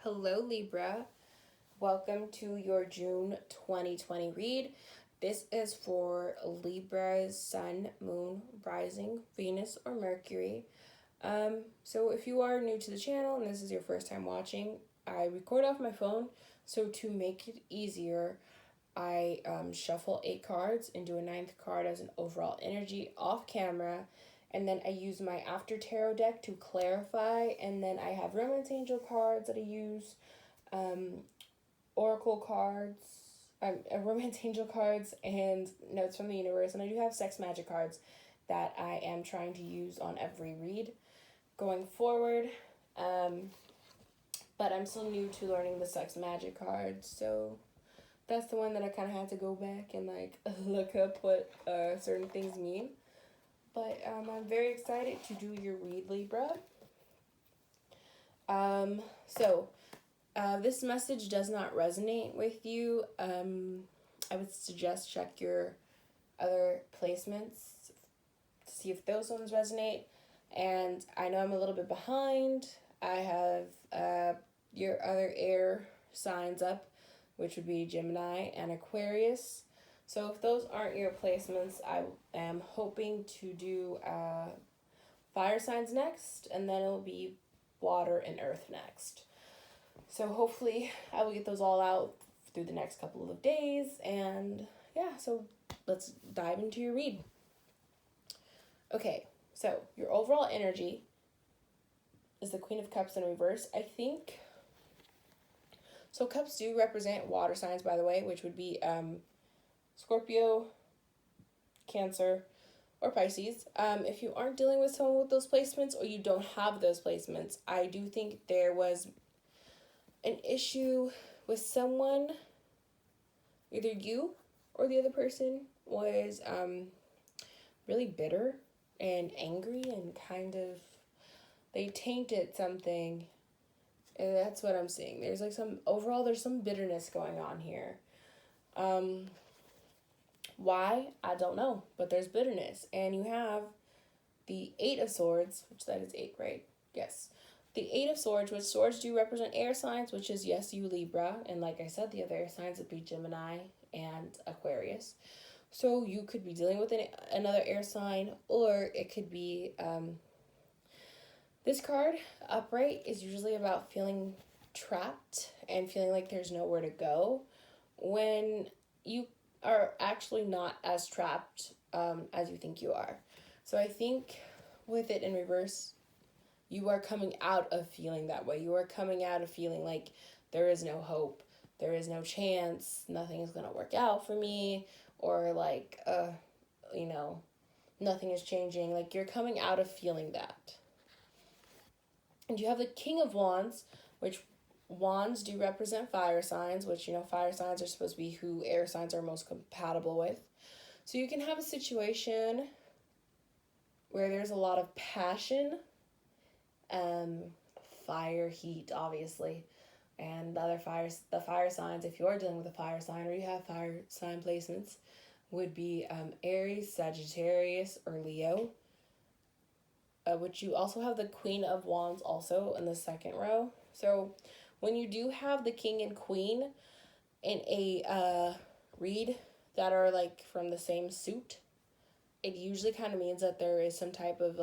Hello, Libra. Welcome to your June 2020 read. This is for Libra's Sun, Moon, Rising, Venus, or Mercury. So if you are new to the channel and this is your first time watching, I record off my phone. So to make it easier, I shuffle 8 cards and do a 9th card as an overall energy off camera. And then I use my After Tarot deck to clarify. And then I have Romance Angel cards that I use, Oracle cards, Romance Angel cards, and Notes from the Universe. And I do have Sex Magic cards that I am trying to use on every read going forward. But I'm still new to learning the Sex Magic cards, so that's the one that I kind of had to go back and look up what certain things mean. But I'm very excited to do your read, Libra. This message does not resonate with you. I would suggest check your other placements to see if those ones resonate. And I know I'm a little bit behind. I have your other air signs up, which would be Gemini and Aquarius. So if those aren't your placements, I am hoping to do fire signs next, and then it'll be water and earth next. So hopefully I will get those all out through the next couple of days. And yeah, so let's dive into your read. Okay, so your overall energy is the Queen of Cups in reverse, I think. So cups do represent water signs, by the way, which would be Scorpio, Cancer, or Pisces. If you aren't dealing with someone with those placements, or you don't have those placements, I do think there was an issue with someone, either you or the other person was really bitter and angry and they tainted something. And that's what I'm seeing. There's there's some bitterness going on here. Why? I don't know, but there's bitterness. And you have the 8 of Swords, which that is 8, right? Yes. The 8 of Swords, which swords do represent air signs, which is, yes, you Libra. And like I said, the other air signs would be Gemini and Aquarius. So you could be dealing with another air sign, or it could be, this card, upright, is usually about feeling trapped and feeling like there's nowhere to go, when you are actually not as trapped as you think you are. So I think with it in reverse, you are coming out of feeling that way. You are coming out of feeling like there is no hope, there is no chance, nothing is going to work out for me, or nothing is changing. Like, you're coming out of feeling that. And you have the King of Wands, which wands do represent fire signs, which, fire signs are supposed to be who air signs are most compatible with. So you can have a situation where there's a lot of passion, fire, heat, obviously, and the fire signs, if you're dealing with a fire sign or you have fire sign placements, would be Aries, Sagittarius, or Leo. Which you also have the Queen of Wands also in the second row. So when you do have the King and Queen in a read that are from the same suit, it usually kind of means that there is some type of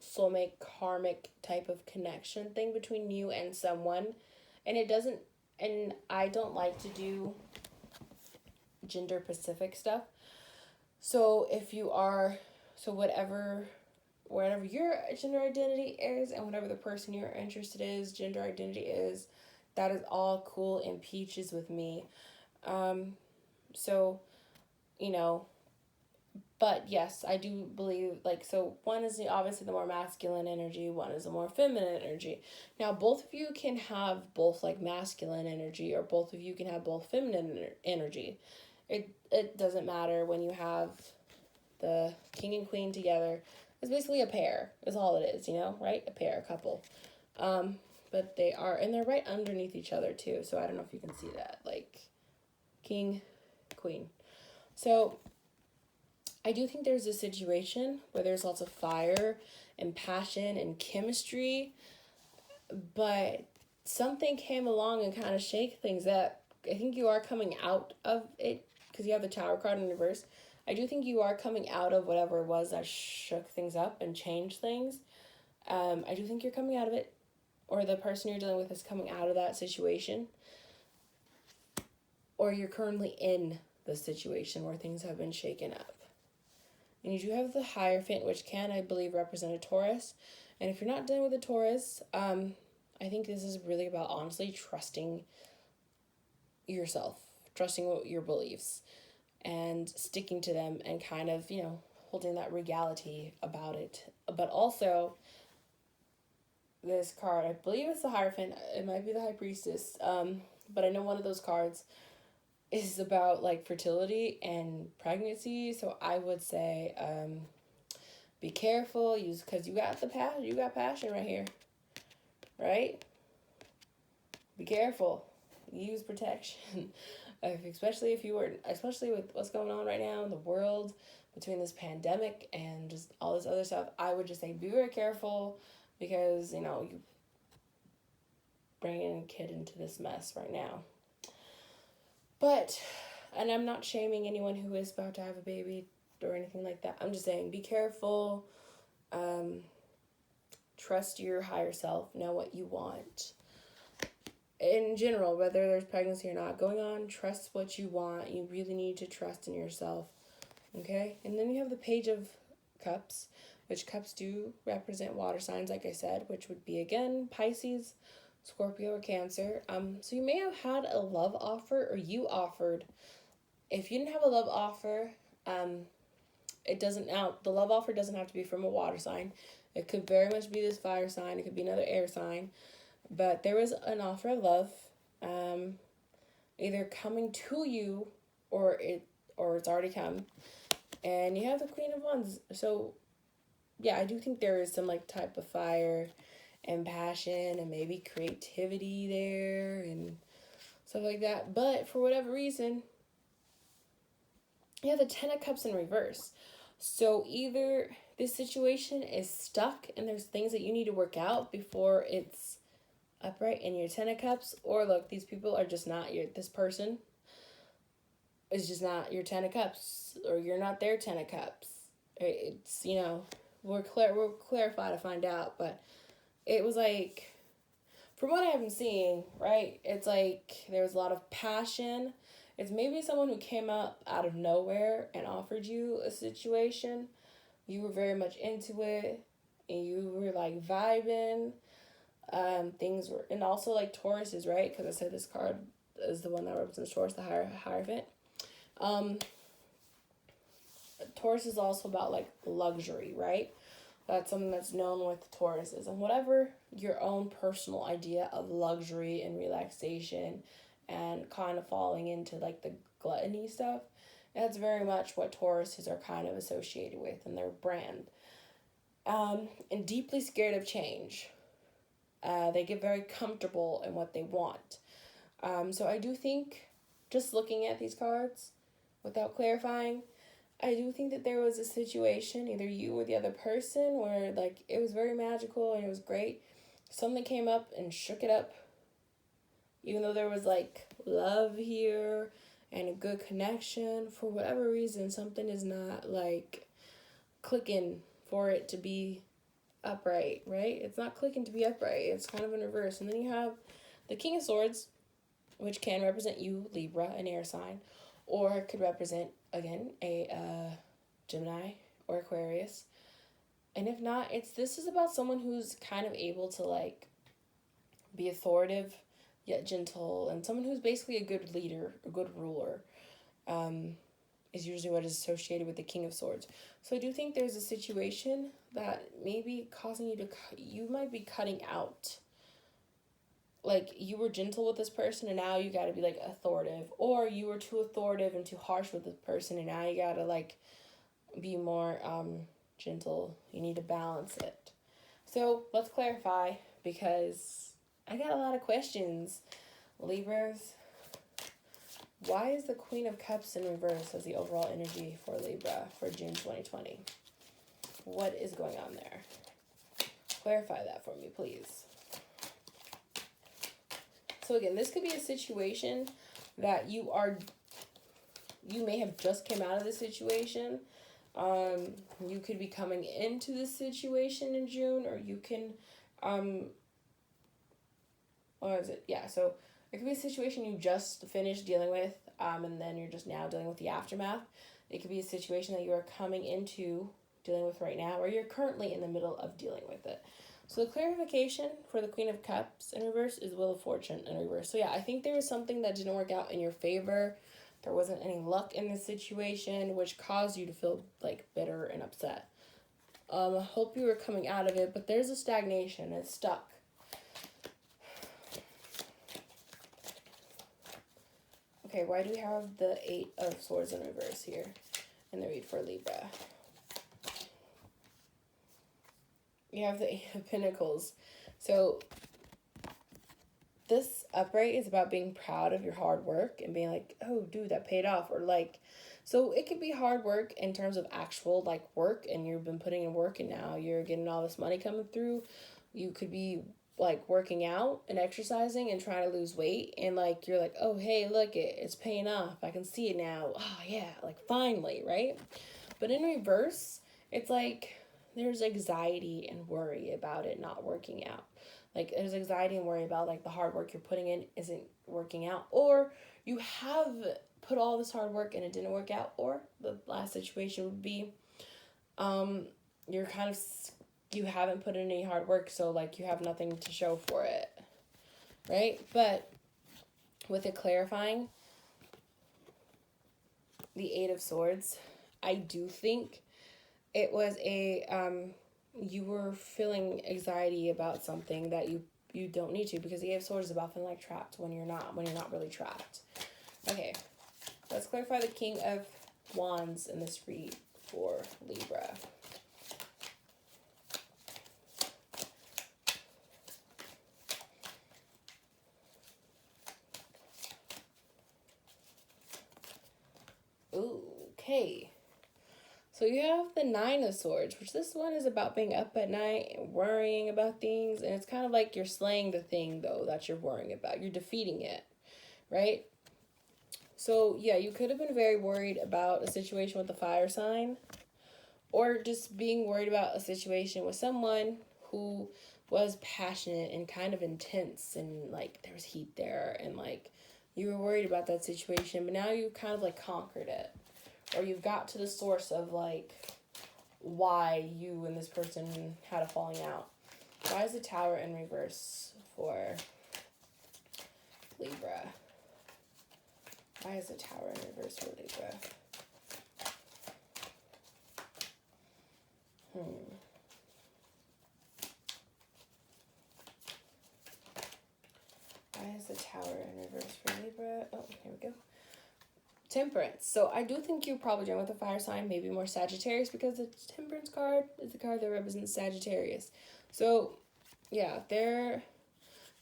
soulmate, karmic type of connection thing between you and someone. And I don't like to do gender specific stuff. So if you are, whatever your gender identity is, and whatever the person you're interested in gender identity is, that is all cool and peaches with me. But yes, I do believe, one is obviously the more masculine energy, one is the more feminine energy. Now, both of you can have both masculine energy, or both of you can have both feminine energy. It doesn't matter. When you have the King and Queen together, it's basically a pair, is all it is, right? A pair, a couple. But they're right underneath each other too, so I don't know if you can see that, King, Queen. So I do think there's a situation where there's lots of fire and passion and chemistry, but something came along and kind of shake things up. I think you are coming out of it because you have the Tower card in reverse. I do think you are coming out of whatever it was that shook things up and changed things. I do think you're coming out of it, or the person you're dealing with is coming out of that situation, or you're currently in the situation where things have been shaken up. And you do have the Hierophant, which can, I believe, represent a Taurus. And if you're not dealing with a Taurus, I think this is really about honestly trusting yourself, trusting your beliefs, and sticking to them, and kind of, holding that regality about it. But also, this card, I believe it's the Hierophant, it might be the High Priestess, but I know one of those cards is about like fertility and pregnancy. So I would say be careful, because you got passion right here, right? Be careful, use protection. especially with what's going on right now in the world, between this pandemic and just all this other stuff. I would just say be very careful, because you bringing a kid into this mess right now. But, and I'm not shaming anyone who is about to have a baby or anything like that. I'm just saying, be careful. Trust your higher self. Know what you want. In general, whether there's pregnancy or not going on, trust what you want. You really need to trust in yourself. Okay? And then you have the Page of Cups, which cups do represent water signs, like I said, which would be, again, Pisces, Scorpio, or Cancer. So you may have had a love offer, or you offered. If you didn't have a love offer, the love offer doesn't have to be from a water sign. It could very much be this fire sign. It could be another air sign. But there was an offer of love, either coming to you, or it's already come. And you have the Queen of Wands. So yeah, I do think there is some like type of fire and passion and maybe creativity there and stuff like that. But for whatever reason, you have the Ten of Cups in reverse. So either this situation is stuck and there's things that you need to work out before it's upright in your Ten of Cups, or look, these people are just not this person is just not your Ten of Cups, or you're not their Ten of Cups. It's, we'll clarify to find out, but it was like, from what I've been seeing, right, it's like there was a lot of passion. It's maybe someone who came up out of nowhere and offered you a situation. You were very much into it, and you were like vibing. Things were, and also like Tauruses, right? Because I said this card is the one that represents Taurus, the Hierophant. Taurus is also about like luxury, right? That's something that's known with Tauruses. And whatever your own personal idea of luxury and relaxation and kind of falling into like the gluttony stuff, that's very much what Tauruses are kind of associated with in their brand. And deeply scared of change. They get very comfortable in what they want. So I do think, just looking at these cards without clarifying, I do think that there was a situation, either you or the other person, where like it was very magical and it was great. Something came up and shook it up. Even though there was like love here and a good connection, for whatever reason, something is not like clicking for it to be upright, right? It's not clicking to be upright. It's kind of in reverse. And then you have the King of Swords, which can represent you, Libra, an air sign, or it could represent, again, a Gemini or Aquarius. And if not, this is about someone who's kind of able to like be authoritative yet gentle, and someone who's basically a good leader, a good ruler, is usually what is associated with the King of Swords. So I do think there's a situation that may be causing you might be cutting out. Like, you were gentle with this person and now you got to be like authoritative, or you were too authoritative and too harsh with this person and now you got to like be more gentle. You need to balance it. So let's clarify, because I got a lot of questions. Libras, why is the Queen of Cups in reverse as the overall energy for Libra for June 2020? What is going on there? Clarify that for me, please. So again, this could be a situation that you may have just came out of the situation. You could be coming into this situation in June, or you can, what is it? Yeah, so it could be a situation you just finished dealing with, and then you're just now dealing with the aftermath. It could be a situation that you are coming into dealing with right now, or you're currently in the middle of dealing with it. So the clarification for the Queen of Cups in reverse is Wheel of Fortune in reverse. So yeah, I think there was something that didn't work out in your favor. There wasn't any luck in this situation, which caused you to feel like bitter and upset. I hope you were coming out of it, but there's a stagnation. It's stuck. Okay, why do we have the 8 of Swords in reverse here in the read for Libra? You have the 8 of Pentacles. So this upright is about being proud of your hard work and being like, oh, dude, that paid off. Or like, so it could be hard work in terms of actual like work, and you've been putting in work and now you're getting all this money coming through. You could be like working out and exercising and trying to lose weight, and like you're like, oh, hey, look, it's paying off. I can see it now. Oh yeah, like finally, right? But in reverse, it's like there's anxiety and worry about it not working out. Like there's anxiety and worry about like the hard work you're putting in isn't working out, or you have put all this hard work and it didn't work out, or the last situation would be you're kind of, you haven't put in any hard work, so like you have nothing to show for it, right? But with it clarifying the 8 of Swords, I do think it was a you were feeling anxiety about something that you don't need to, because the 8 of Swords is about feeling like trapped when you're not really trapped. Okay, let's clarify the King of Wands in this read for Libra. Ooh, okay. So you have the 9 of Swords, which this one is about being up at night and worrying about things. And it's kind of like you're slaying the thing, though, that you're worrying about. You're defeating it, right? So, yeah, you could have been very worried about a situation with the fire sign, or just being worried about a situation with someone who was passionate and kind of intense, and, like, there was heat there, and, like, you were worried about that situation, but now you kind of, like, conquered it. Or you've got to the source of, like, why you and this person had a falling out. Why is the Tower in reverse for Libra? Why is the Tower in reverse for Libra? Why is the Tower in reverse for Libra? Oh, here we go. Temperance. So I do think you're probably dealing with a fire sign, maybe more Sagittarius, because the Temperance card is the card that represents Sagittarius. So yeah, there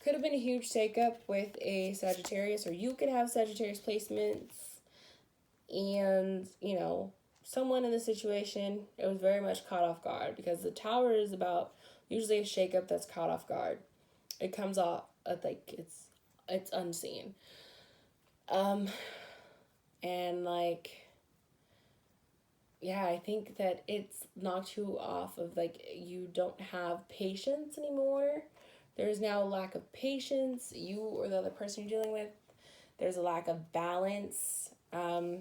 could have been a huge shakeup with a Sagittarius, or you could have Sagittarius placements, and you know, someone in the situation, it was very much caught off guard, because the Tower is about usually a shakeup that's caught off guard. It comes off like it's unseen. And like, yeah, I think that it's knocked you off of, like, you don't have patience anymore. There's now a lack of patience, you or the other person you're dealing with. There's a lack of balance. Or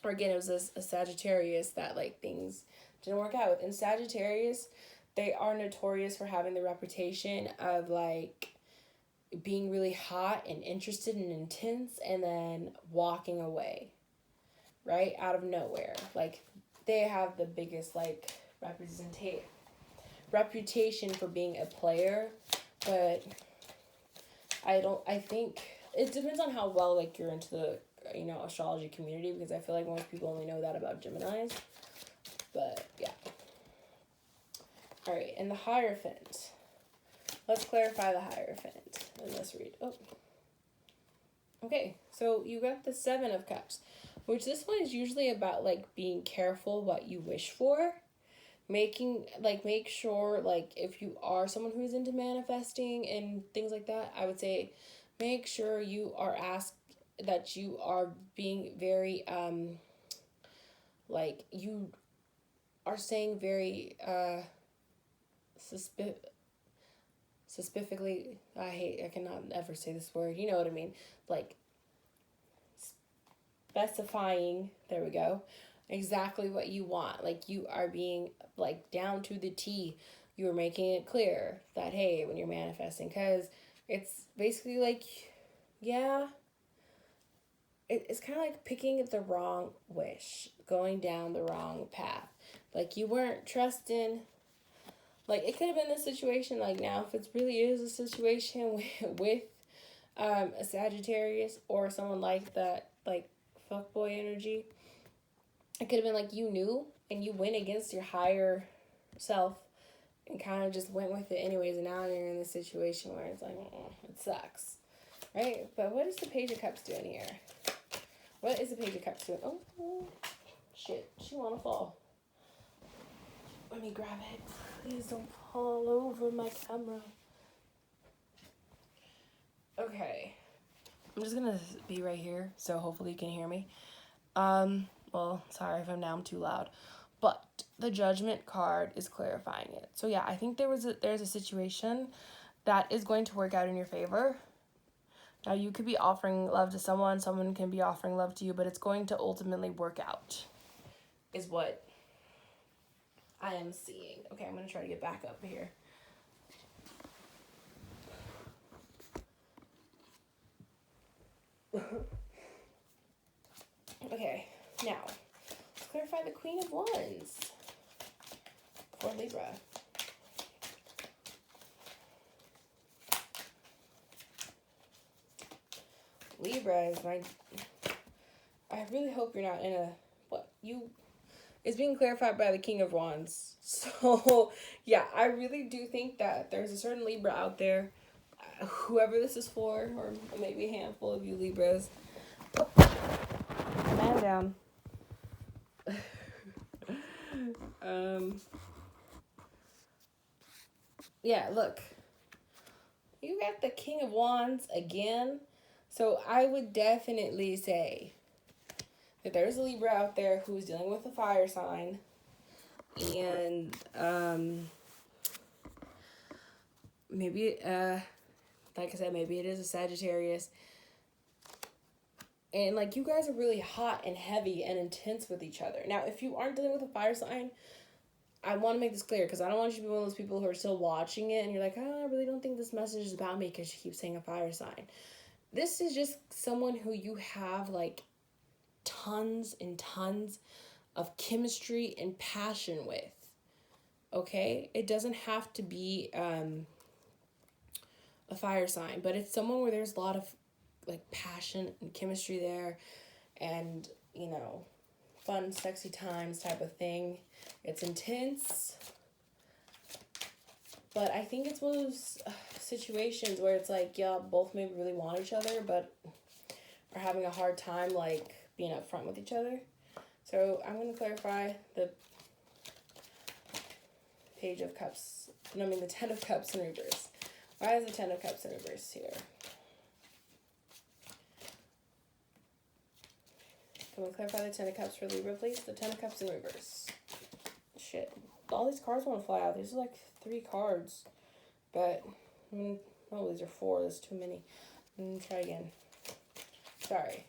again, it was a Sagittarius that, like, things didn't work out with. In Sagittarius, they are notorious for having the reputation of, like, being really hot and interested and intense, and then walking away, right, out of nowhere. Like, they have the biggest, like, reputation for being a player, but I think it depends on how well, like, you're into the, you know, astrology community, because I feel like most people only know that about Geminis. But yeah. All right, and the Hierophant. Let's clarify the Hierophant in this read. Oh. Okay, so you got the 7 of Cups, which this one is usually about, like, being careful what you wish for. Make sure, like, if you are someone who's into manifesting and things like that, I would say make sure you are that you are being very like you are saying very specifically, I cannot ever say this word, you know what I mean, like specifying, there we go, exactly what you want. Like you are being like down to the T. You are making it clear that, hey, when you're manifesting, because it's basically like, yeah, it's kind of like picking the wrong wish, going down the wrong path. Like you weren't trusting. Like it could have been a situation like now, if it really is a situation with a Sagittarius or someone like that, like fuckboy energy, it could have been like you knew and you went against your higher self and kind of just went with it anyways, and now you're in this situation where it's like, it sucks, right? But what is the Page of Cups doing here? What is the Page of Cups doing? Oh, shit, she wanna fall. Let me grab it. Please don't fall over my camera. Okay. I'm just gonna be right here, so hopefully you can hear me. Well, sorry if I'm too loud. But the Judgment card is clarifying it. So yeah, I think there's a situation that is going to work out in your favor. Now you could be offering love to someone can be offering love to you, but it's going to ultimately work out, is what I am seeing. Okay, I'm gonna try to get back up here. Okay, now let's clarify the Queen of Wands for Libra. Libra is I really hope you're not in a, it's being clarified by the King of Wands. So, yeah, I really do think that there's a certain Libra out there, whoever this is for, or maybe a handful of you Libras. Man down. Yeah, look. You got the King of Wands again. So I would definitely say that there's a Libra out there who's dealing with a fire sign. And maybe, like I said, maybe it is a Sagittarius. And like you guys are really hot and heavy and intense with each other. Now, if you aren't dealing with a fire sign, I want to make this clear because I don't want you to be one of those people who are still watching it and you're like, oh, I really don't think this message is about me because she keeps saying a fire sign. This is just someone who you have like tons and tons of chemistry and passion with. Okay? It doesn't have to be a fire sign, but it's someone where there's a lot of like passion and chemistry there, and you know, fun, sexy times type of thing. It's intense, but I think it's one of those situations where it's like, yeah, both maybe really want each other, but are having a hard time like being upfront with each other. So I'm going to clarify the Page of Cups. No, I mean the Ten of Cups in reverse. Why is the Ten of Cups in reverse here? Can we clarify the Ten of Cups for Libra, please? The Ten of Cups in reverse. Shit. All these cards want to fly out. These are like 3 cards. But, oh, these are 4. That's too many. Try again. Sorry.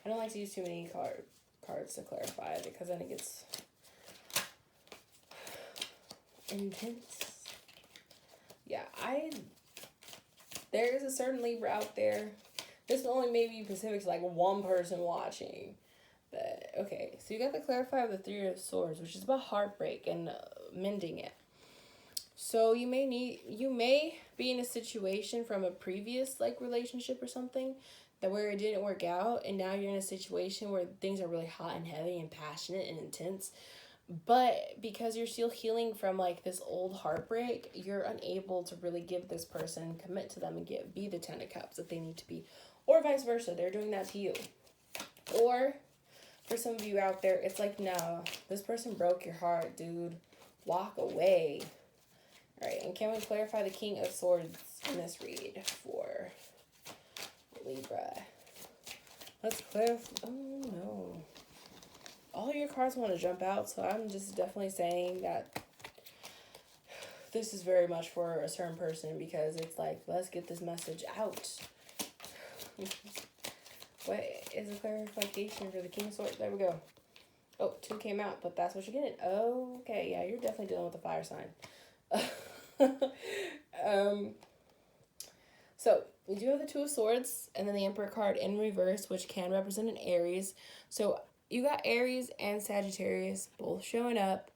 I don't like to use too many cards to clarify because then it gets intense. Yeah, there is a certain Libra out there. This will only maybe be specific to like one person watching. But, okay, so you got the clarify of the 3 of Swords, which is about heartbreak and mending it. So you may be in a situation from a previous like relationship or something that where it didn't work out, and now you're in a situation where things are really hot and heavy and passionate and intense. But because you're still healing from like this old heartbreak, you're unable to really give this person, commit to them and be the Ten of Cups that they need to be. Or vice versa, they're doing that to you. Or for some of you out there, it's like, no, this person broke your heart, dude. Walk away. All right, and can we clarify the King of Swords in this read for Libra. Let's clear. Oh no. All your cards want to jump out, so I'm just definitely saying that this is very much for a certain person, because it's like, let's get this message out. What is a clarification for the King of Swords? There we go. Oh, 2 came out, but that's what you're getting. Okay, yeah, you're definitely dealing with a fire sign. So we do have the 2 of Swords, and then the Emperor card in reverse, which can represent an Aries. So you got Aries and Sagittarius both showing up.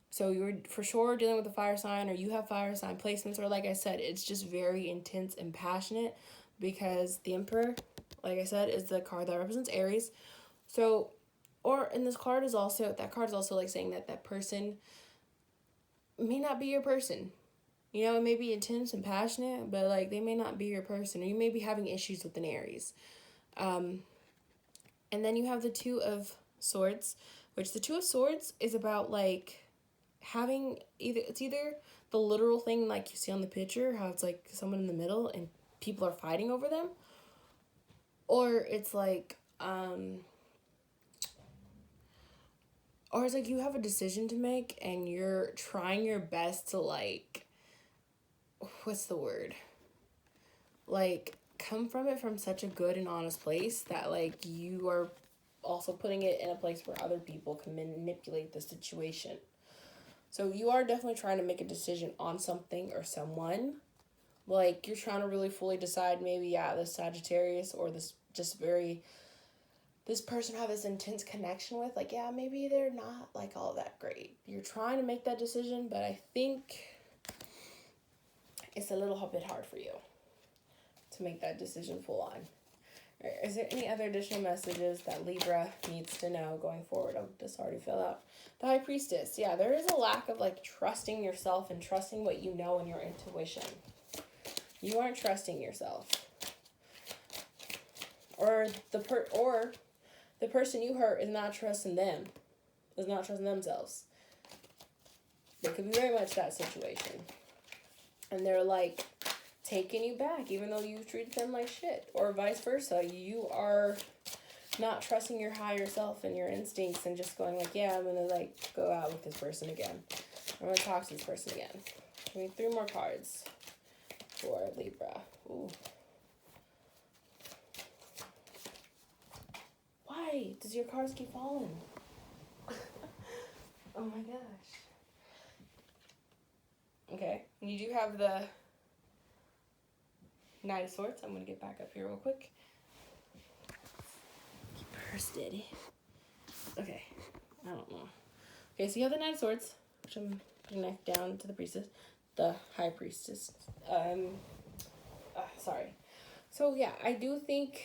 So you're for sure dealing with a fire sign, or you have fire sign placements, or like I said, it's just very intense and passionate, because the Emperor, like I said, is the card that represents Aries. So, and this card is also, that card is also like saying that that person may not be your person. You know, it may be intense and passionate, but like they may not be your person, or you may be having issues with an Aries. And then you have the 2 of Swords, which the 2 of Swords is about like having either the literal thing like you see on the picture, how it's like someone in the middle and people are fighting over them, or it's like or it's like you have a decision to make and you're trying your best to like, what's the word, like come from it from such a good and honest place that like you are also putting it in a place where other people can manipulate the situation. So you are definitely trying to make a decision on something or someone. Like you're trying to really fully decide, maybe, yeah, this Sagittarius or this person have this intense connection with, like, yeah, maybe they're not like all that great. You're trying to make that decision, but I think it's a little bit hard for you to make that decision full on. Right, is there any other additional messages that Libra needs to know going forward? Oh, this already filled out. The High Priestess. Yeah, there is a lack of like trusting yourself and trusting what you know and your intuition. You aren't trusting yourself. Or the person you hurt is not trusting them. Is not trusting themselves. It could be very much that situation. And they're like taking you back even though you've treated them like shit. Or vice versa. You are not trusting your higher self and your instincts and just going like, yeah, I'm gonna like go out with this person again. I'm gonna talk to this person again. I need 3 more cards for Libra. Ooh. Why does your cards keep falling? Oh my gosh. Okay, you do have the Knight of Swords. I'm going to get back up here real quick. Keep her steady. Okay, I don't know. Okay, so you have the Knight of Swords, which I'm putting neck down to the Priestess. The High Priestess. Sorry. So yeah, I do think...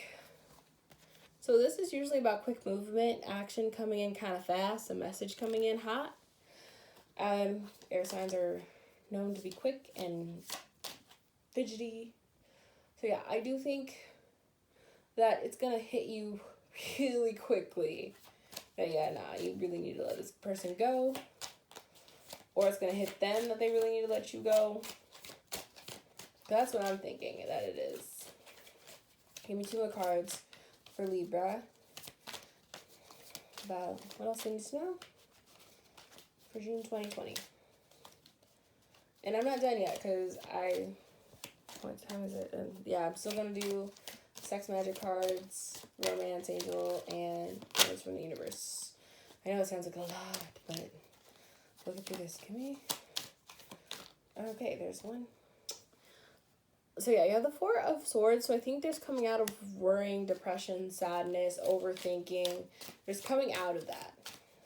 So this is usually about quick movement, action coming in kind of fast, a message coming in hot. Air signs are known to be quick and fidgety. So yeah, I do think that it's going to hit you really quickly. But yeah, nah, you really need to let this person go. Or it's going to hit them that they really need to let you go. That's what I'm thinking that it is. Give me 2 more cards for Libra. About what else I need to know for June 2020. And I'm not done yet because what time is it? Yeah, I'm still going to do sex magic cards, romance angel, and cards from the universe. I know it sounds like a lot, but look through this. Give me... Okay, there's one. So yeah, you have the 4 of Swords. So I think there's coming out of worrying, depression, sadness, overthinking. There's coming out of that.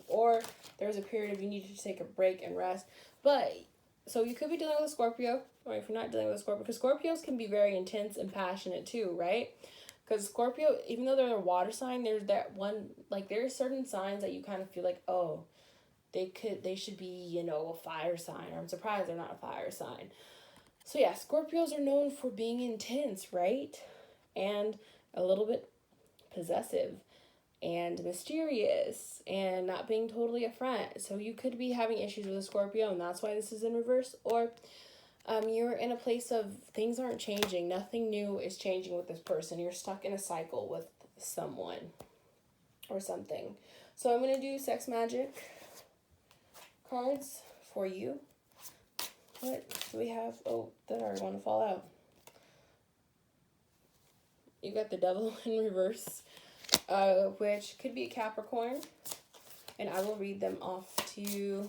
Or there's a period of you need to take a break and rest. But, so you could be dealing with a Scorpio. Or if you're not dealing with a Scorpio, because Scorpios can be very intense and passionate too, right? Because Scorpio, even though they're a water sign, there's that one, like there are certain signs that you kind of feel like, oh, they should be, you know, a fire sign. Or I'm surprised they're not a fire sign. So yeah, Scorpios are known for being intense, right? And a little bit possessive and mysterious and not being totally upfront. So you could be having issues with a Scorpio and that's why this is in reverse. Or You're in a place of things aren't changing. Nothing new is changing with this person. You're stuck in a cycle with someone or something. So I'm going to do sex magic cards for you. What do we have? Oh, that already want to fall out. You got the devil in reverse, which could be a Capricorn. And I will read them off to you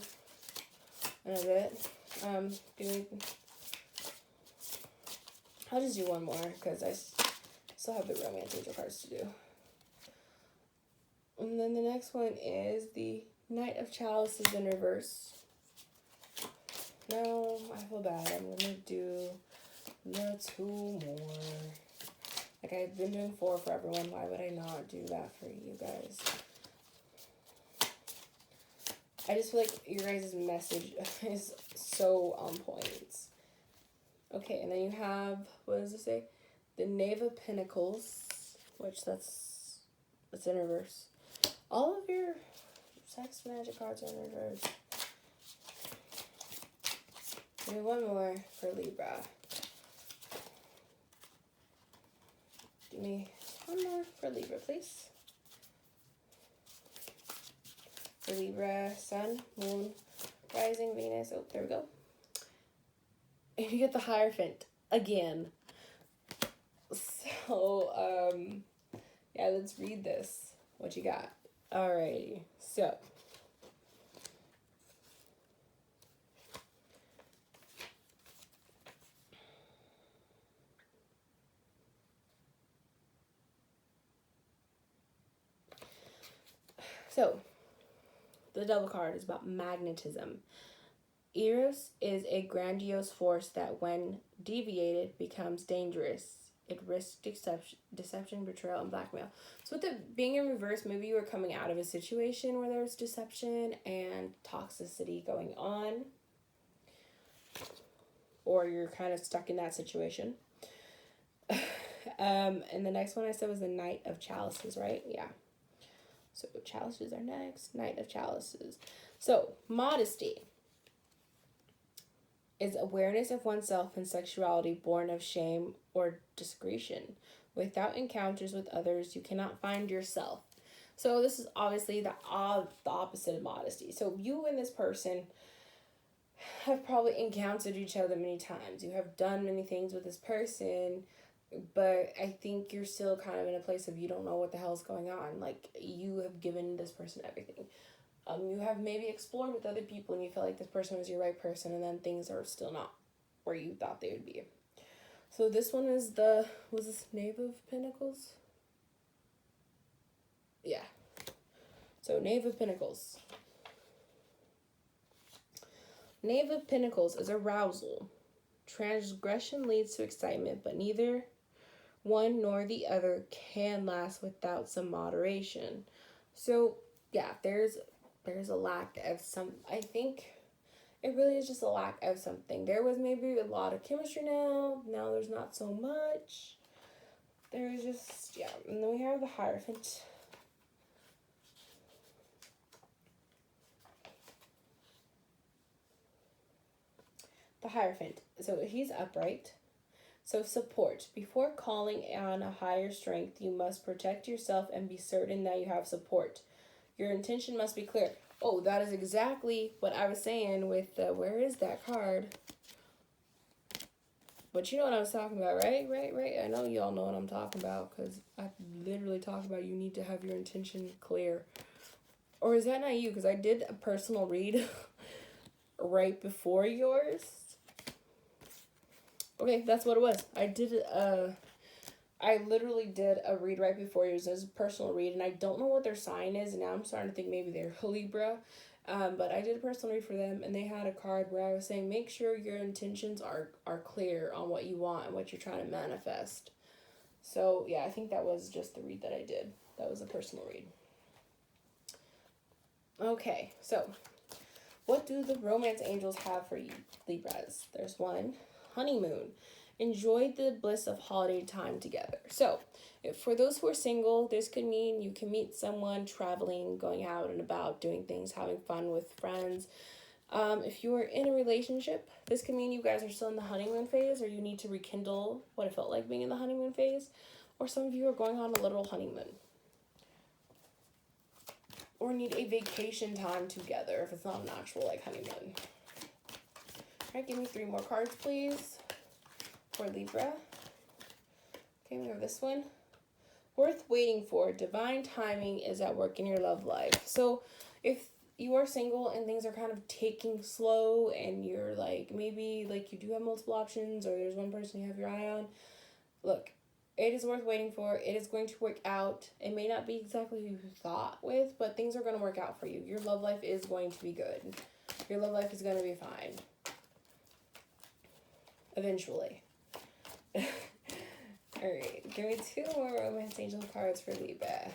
in a bit. I'll just do one more because I still have the romance angel cards to do. And then the next one is the Knight of Chalices in reverse. No, I feel bad. I'm going to do the 2 more. Like, I've been doing 4 for everyone. Why would I not do that for you guys? I just feel like your guys' message is so on point. Okay, and then you have, what does it say? The Knave of Pentacles, which that's in reverse. All of your sex magic cards are in reverse. Do one more for Libra. Give me one more for Libra, please. For Libra, Sun, Moon, Rising, Venus. Oh, there we go. And you get the Hierophant again. So, yeah, let's read this. What you got? Alrighty, so. So, the Devil card is about magnetism. Eros is a grandiose force that, when deviated, becomes dangerous. It risks deception, betrayal, and blackmail. So with it being in reverse, maybe you were coming out of a situation where there was deception and toxicity going on. Or you're kind of stuck in that situation. And the next one I said was the Knight of Chalices, right? Yeah. So chalices are next. Knight of Chalices. So modesty is awareness of oneself and sexuality born of shame or discretion. Without encounters with others, you cannot find yourself. So this is obviously the opposite of modesty. So you and this person have probably encountered each other many times. You have done many things with this person, but I think you're still kind of in a place of you don't know what the hell's going on. Like, you have given this person everything. You have maybe explored with other people and you feel like this person was your right person, and then things are still not where you thought they would be. So this one is was this Knave of Pentacles? Yeah. So Knave of Pentacles. Knave of Pentacles is arousal. Transgression leads to excitement, but neither one nor the other can last without some moderation. So yeah, there's a lack of I think it really is just a lack of something. There was maybe a lot of chemistry now there's not so much. There's just, yeah. And then we have the Hierophant. The Hierophant. So he's upright. So support. Before calling on a higher strength, you must protect yourself and be certain that you have support. Your intention must be clear. Oh, that is exactly what I was saying with where is that card? But you know what I was talking about, right? Right. I know y'all know what I'm talking about because I literally talked about you need to have your intention clear. Or is that not you? Because I did a personal read right before yours. Okay, that's what it was. I literally did a read right before yours. It was a personal read, and I don't know what their sign is, and now I'm starting to think maybe they're Libra. But I did a personal read for them, and they had a card where I was saying, make sure your intentions are clear on what you want and what you're trying to manifest. So, yeah, I think that was just the read that I did. That was a personal read. Okay, so what do the romance angels have for you, Libras? There's one, honeymoon. Enjoy the bliss of holiday time together. So, for those who are single, this could mean you can meet someone, traveling, going out and about, doing things, having fun with friends. If you're in a relationship, this could mean you guys are still in the honeymoon phase, or you need to rekindle what it felt like being in the honeymoon phase, or some of you are going on a literal honeymoon, or need a vacation time together if it's not an actual like honeymoon. All right, give me 3 more cards, please, for Libra. Okay, we have this one. Worth waiting for. Divine timing is at work in your love life. So if you are single and things are kind of taking slow and you're like, maybe like you do have multiple options or there's one person you have your eye on, look, it is worth waiting for. It is going to work out. It may not be exactly who you thought with, but things are going to work out for you. Your love life is going to be good. Your love life is going to be fine. Eventually. Alright, give me 2 more romance angel cards for Libra.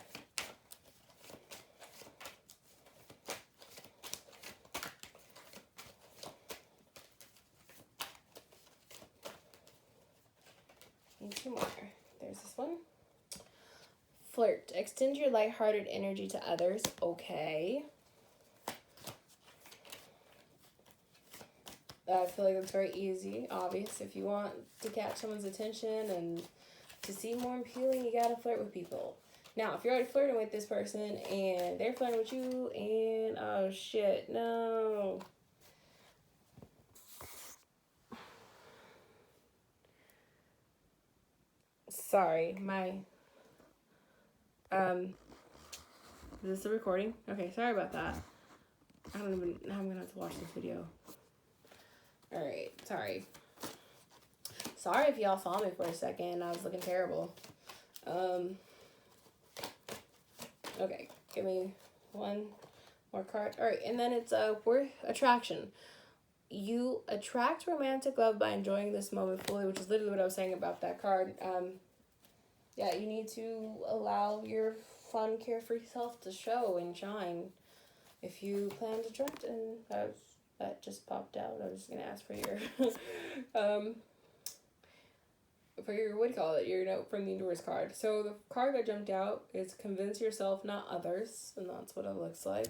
Need 2 more. There's this one. Flirt. Extend your lighthearted energy to others. Okay. I feel like it's very easy, obvious. If you want to catch someone's attention and to see more appealing, you gotta flirt with people. Now, if you're already flirting with this person and they're flirting with you and, oh shit, no. Sorry, my, is this a recording? Okay, sorry about that. Now I'm gonna have to watch this video. Alright, sorry. Sorry if y'all saw me for a second. I was looking terrible. Okay, give me 1 more card. Alright, and then it's worth attraction. You attract romantic love by enjoying this moment fully, which is literally what I was saying about that card. Yeah, you need to allow your fun, carefree self to show and shine. If you plan to attract, and that just popped out. I was just gonna ask for your what do you call it? Your note from the universe card. So the card that jumped out is convince yourself, not others, and that's what it looks like.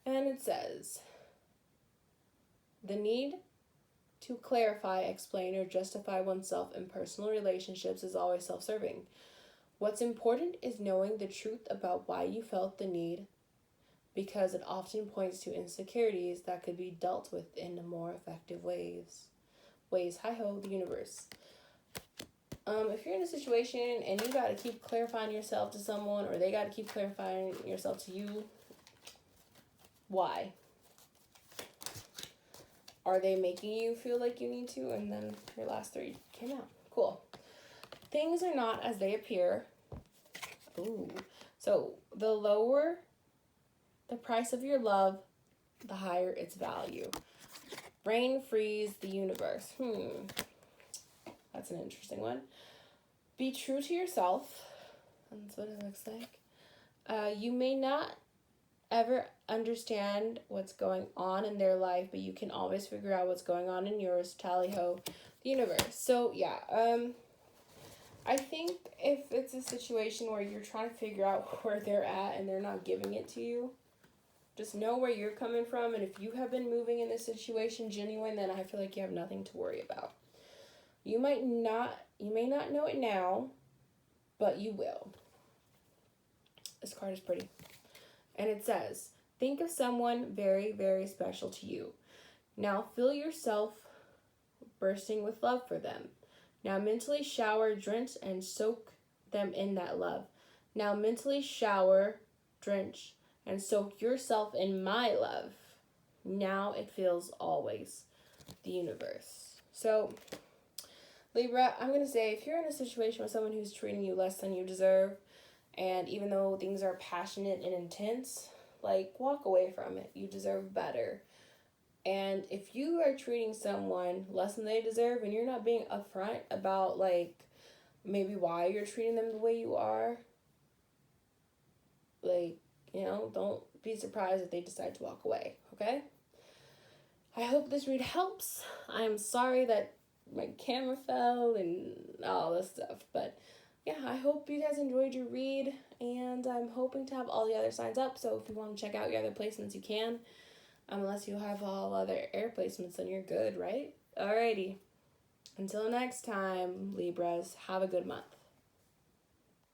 And it says, the need to clarify, explain, or justify oneself in personal relationships is always self-serving. What's important is knowing the truth about why you felt the need, because it often points to insecurities that could be dealt with in more effective ways. Hi-ho, the universe. If you're in a situation and you got to keep clarifying yourself to someone, or they got to keep clarifying yourself to you, why? Are they making you feel like you need to? And then your last 3 came out. Cool. Things are not as they appear. Ooh. So the lower the price of your love, the higher its value. Rain, freeze, the universe. That's an interesting one. Be true to yourself. That's what it looks like. You may not ever understand what's going on in their life, but you can always figure out what's going on in yours. Tally-ho, the universe. So, yeah. I think if it's a situation where you're trying to figure out where they're at and they're not giving it to you, just know where you're coming from. And if you have been moving in this situation genuine, then I feel like you have nothing to worry about. You may not know it now, but you will. This card is pretty. And it says, think of someone very, very special to you. Now feel yourself bursting with love for them. Now mentally shower, drench, and soak them in that love. Now mentally shower, drench, and soak yourself in my love. Now it feels always the universe. So, Libra, I'm going to say, if you're in a situation with someone who's treating you less than you deserve, and even though things are passionate and intense, like, walk away from it. You deserve better. And if you are treating someone less than they deserve and you're not being upfront about, like, maybe why you're treating them the way you are, like, you know, don't be surprised if they decide to walk away, okay? I hope this read helps. I'm sorry that my camera fell and all this stuff, but yeah, I hope you guys enjoyed your read, and I'm hoping to have all the other signs up, so if you want to check out your other placements, you can. Unless you have all other air placements, then you're good, right? Alrighty. Until next time, Libras, have a good month.